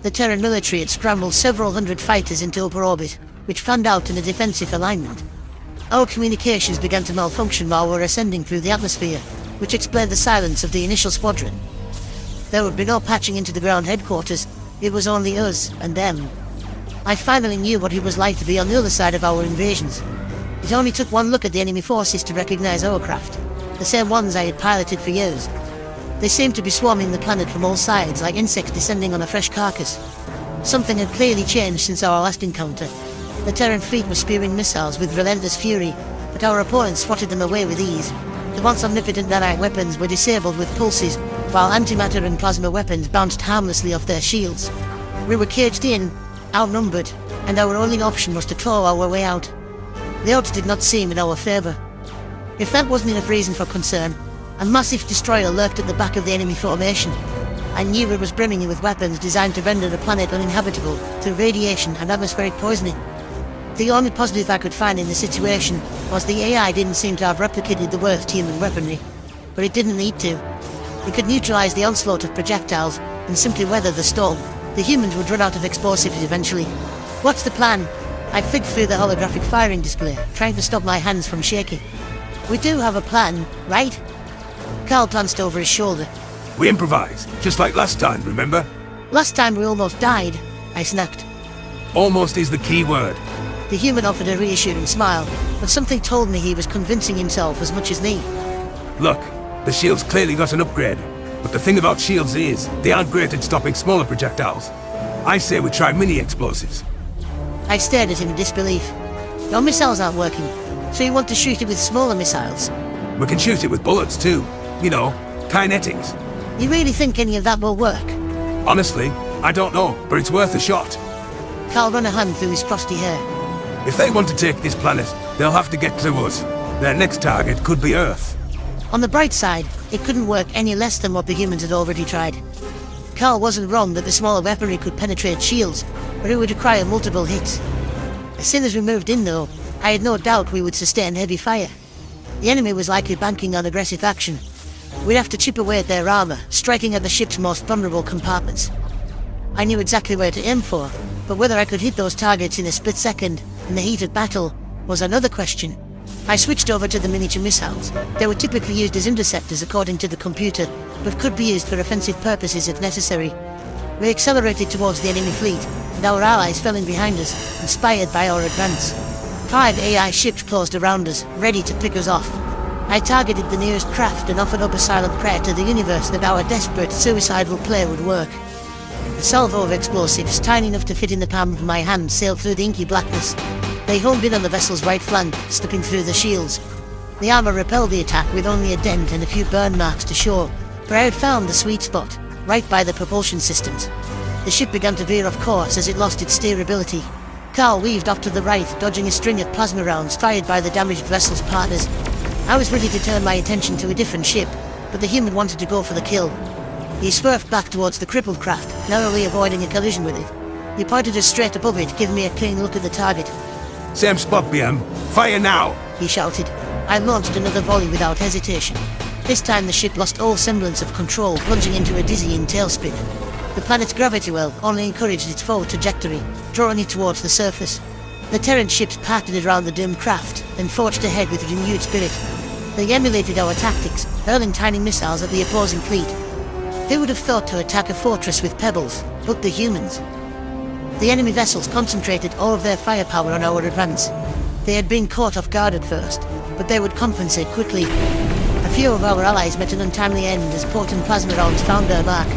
The Terran military had scrambled several hundred fighters into upper orbit, which fanned out in a defensive alignment. Our communications began to malfunction while we were ascending through the atmosphere, which explained the silence of the initial squadron. There would be no patching into the ground headquarters, it was only us and them. I finally knew what it was like to be on the other side of our invasions. It only took one look at the enemy forces to recognize our craft, the same ones I had piloted for years. They seemed to be swarming the planet from all sides like insects descending on a fresh carcass. Something had clearly changed since our last encounter. The Terran fleet was spewing missiles with relentless fury, but our opponents swatted them away with ease. The once omnipotent nanite weapons were disabled with pulses, while antimatter and plasma weapons bounced harmlessly off their shields. We were caged in, outnumbered, and our only option was to claw our way out. The odds did not seem in our favour. If that wasn't enough reason for concern, a massive destroyer lurked at the back of the enemy formation. I knew it was brimming with weapons designed to render the planet uninhabitable through radiation and atmospheric poisoning. The only positive I could find in the situation was the AI didn't seem to have replicated the worst human weaponry, but it didn't need to. It could neutralize the onslaught of projectiles and simply weather the storm. The humans would run out of explosives eventually. What's the plan? I flicked through the holographic firing display, trying to stop my hands from shaking. We do have a plan, right? Carl glanced over his shoulder. We improvise, just like last time, remember? Last time we almost died, I snapped. Almost is the key word. The human offered a reassuring smile, but something told me he was convincing himself as much as me. Look, the shields clearly got an upgrade, but the thing about shields is, they aren't great at stopping smaller projectiles. I say we try mini-explosives. I stared at him in disbelief. Your missiles aren't working, so you want to shoot it with smaller missiles? We can shoot it with bullets too. You know, kinetics. You really think any of that will work? Honestly, I don't know, but it's worth a shot. Carl ran a hand through his frosty hair. If they want to take this planet, they'll have to get through us. Their next target could be Earth. On the bright side, it couldn't work any less than what the humans had already tried. Carl wasn't wrong that the smaller weaponry could penetrate shields, but it would require multiple hits. As soon as we moved in though, I had no doubt we would sustain heavy fire. The enemy was likely banking on aggressive action. We'd have to chip away at their armor, striking at the ship's most vulnerable compartments. I knew exactly where to aim for, but whether I could hit those targets in a split second, in the heat of battle, was another question. I switched over to the miniature missiles. They were typically used as interceptors according to the computer, but could be used for offensive purposes if necessary. We accelerated towards the enemy fleet, and our allies fell in behind us, inspired by our advance. 5 AI ships closed around us, ready to pick us off. I targeted the nearest craft and offered up a silent prayer to the universe that our desperate, suicidal play would work. A salvo of explosives, tiny enough to fit in the palm of my hand, sailed through the inky blackness. They honed in on the vessel's right flank, slipping through the shields. The armor repelled the attack with only a dent and a few burn marks to show, but I had found the sweet spot, right by the propulsion systems. The ship began to veer off course as it lost its steerability. Carl weaved off to the right, dodging a string of plasma rounds fired by the damaged vessel's partners. I was ready to turn my attention to a different ship, but the human wanted to go for the kill. He swerved back towards the crippled craft, narrowly avoiding a collision with it. He pointed us straight above it, giving me a clean look at the target. Same spot, BM. Fire now! He shouted. I launched another volley without hesitation. This time the ship lost all semblance of control, plunging into a dizzying tailspin. The planet's gravity well only encouraged its forward trajectory, drawing it towards the surface. The Terran ships parted around the doomed craft, and forged ahead with renewed spirit. They emulated our tactics, hurling tiny missiles at the opposing fleet. Who would have thought to attack a fortress with pebbles, but the humans? The enemy vessels concentrated all of their firepower on our advance. They had been caught off guard at first, but they would compensate quickly. A few of our allies met an untimely end as potent plasma rounds found their mark.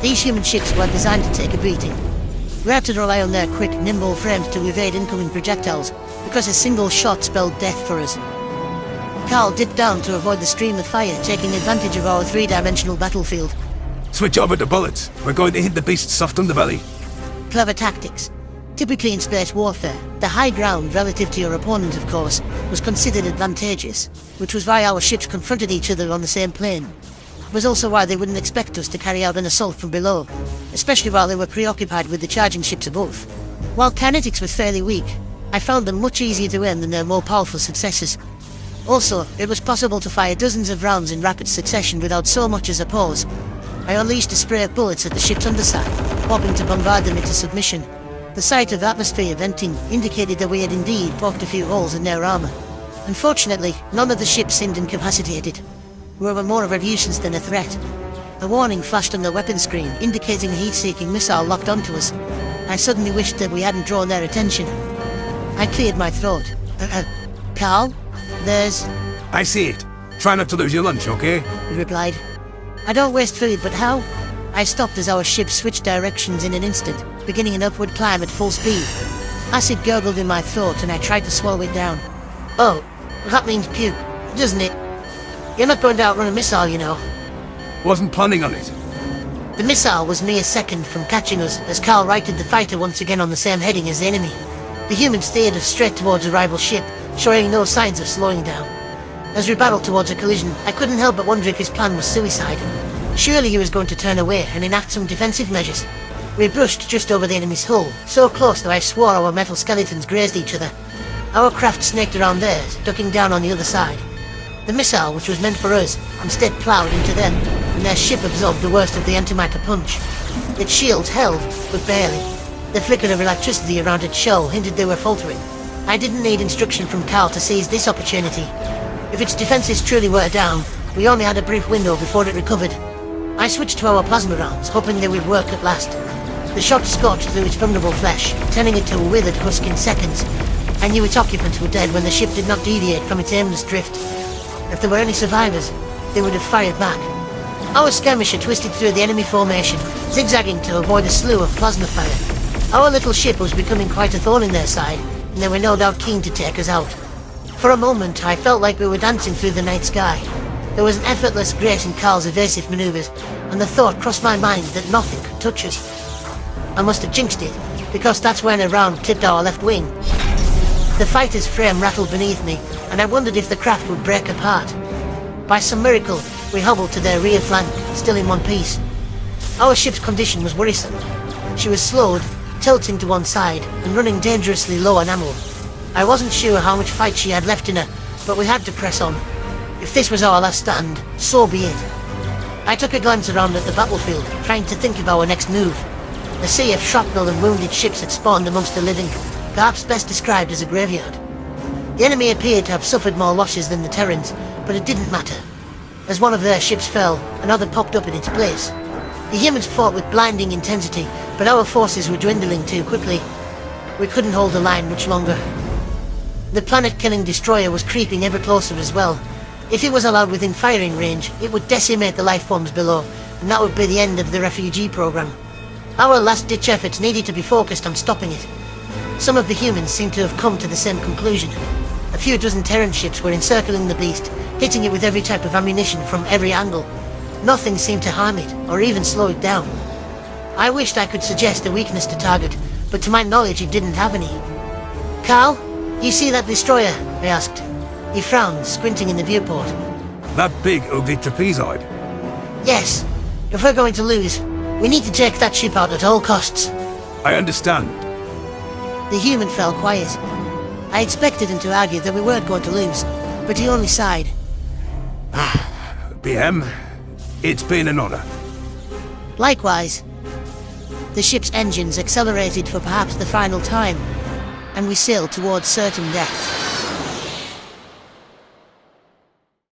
These human ships were designed to take a beating. We had to rely on their quick, nimble frames to evade incoming projectiles, because a single shot spelled death for us. Carl dipped down to avoid the stream of fire, taking advantage of our 3-dimensional battlefield. Switch over to bullets. We're going to hit the beast's soft underbelly. Clever tactics. Typically in space warfare, the high ground relative to your opponent, of course, was considered advantageous, which was why our ships confronted each other on the same plane. It was also why they wouldn't expect us to carry out an assault from below, especially while they were preoccupied with the charging ships above. While kinetics were fairly weak, I found them much easier to aim than their more powerful successors. Also, it was possible to fire dozens of rounds in rapid succession without so much as a pause. I unleashed a spray of bullets at the ship's underside, hoping to bombard them into submission. The sight of atmosphere venting indicated that we had indeed poked a few holes in their armor. Unfortunately, none of the ships seemed incapacitated. We were more of a nuisance than a threat. A warning flashed on the weapon screen, indicating a heat-seeking missile locked onto us. I suddenly wished that we hadn't drawn their attention. I cleared my throat. Carl? There's... I see it. Try not to lose your lunch, okay? He replied. I don't waste food, but how? I stopped as our ship switched directions in an instant, beginning an upward climb at full speed. Acid gurgled in my throat and I tried to swallow it down. Oh, that means puke, doesn't it? You're not going to outrun a missile, you know. Wasn't planning on it. The missile was mere second from catching us as Carl righted the fighter once again on the same heading as the enemy. The human steered us straight towards a rival ship, showing no signs of slowing down. As we battled towards a collision, I couldn't help but wonder if his plan was suicide. Surely he was going to turn away and enact some defensive measures. We brushed just over the enemy's hull, so close that I swore our metal skeletons grazed each other. Our craft snaked around theirs, ducking down on the other side. The missile, which was meant for us, instead ploughed into them, and their ship absorbed the worst of the antimatter punch. Its shields held, but barely. The flicker of electricity around its shell hinted they were faltering. I didn't need instruction from Carl to seize this opportunity. If its defenses truly were down, we only had a brief window before it recovered. I switched to our plasma rounds, hoping they would work at last. The shot scorched through its vulnerable flesh, turning it to a withered husk in seconds. I knew its occupants were dead when the ship did not deviate from its aimless drift. If there were any survivors, they would have fired back. Our skirmisher twisted through the enemy formation, zigzagging to avoid a slew of plasma fire. Our little ship was becoming quite a thorn in their side, and they were no doubt keen to take us out. For a moment, I felt like we were dancing through the night sky. There was an effortless grace in Carl's evasive maneuvers, and the thought crossed my mind that nothing could touch us. I must have jinxed it, because that's when a round clipped our left wing. The fighter's frame rattled beneath me, and I wondered if the craft would break apart. By some miracle, we hobbled to their rear flank, still in one piece. Our ship's condition was worrisome. She was slowed, tilting to one side, and running dangerously low on ammo. I wasn't sure how much fight she had left in her, but we had to press on. If this was our last stand, so be it. I took a glance around at the battlefield, trying to think of our next move. A sea of shrapnel and wounded ships had spawned amongst the living, perhaps best described as a graveyard. The enemy appeared to have suffered more losses than the Terrans, but it didn't matter. As one of their ships fell, another popped up in its place. The humans fought with blinding intensity, but our forces were dwindling too quickly. We couldn't hold the line much longer. The planet-killing destroyer was creeping ever closer as well. If it was allowed within firing range, it would decimate the life forms below, and that would be the end of the refugee program. Our last-ditch efforts needed to be focused on stopping it. Some of the humans seemed to have come to the same conclusion. A few dozen Terran ships were encircling the beast, hitting it with every type of ammunition from every angle. Nothing seemed to harm it, or even slow it down. I wished I could suggest a weakness to target, but to my knowledge it didn't have any. Carl, you see that destroyer? I asked. He frowned, squinting in the viewport. That big, ugly trapezoid? Yes. If we're going to lose, we need to take that ship out at all costs. I understand. The human fell quiet. I expected him to argue that we weren't going to lose, but he only sighed. BM, it's been an honor. Likewise. The ship's engines accelerated for perhaps the final time, and we sailed towards certain death.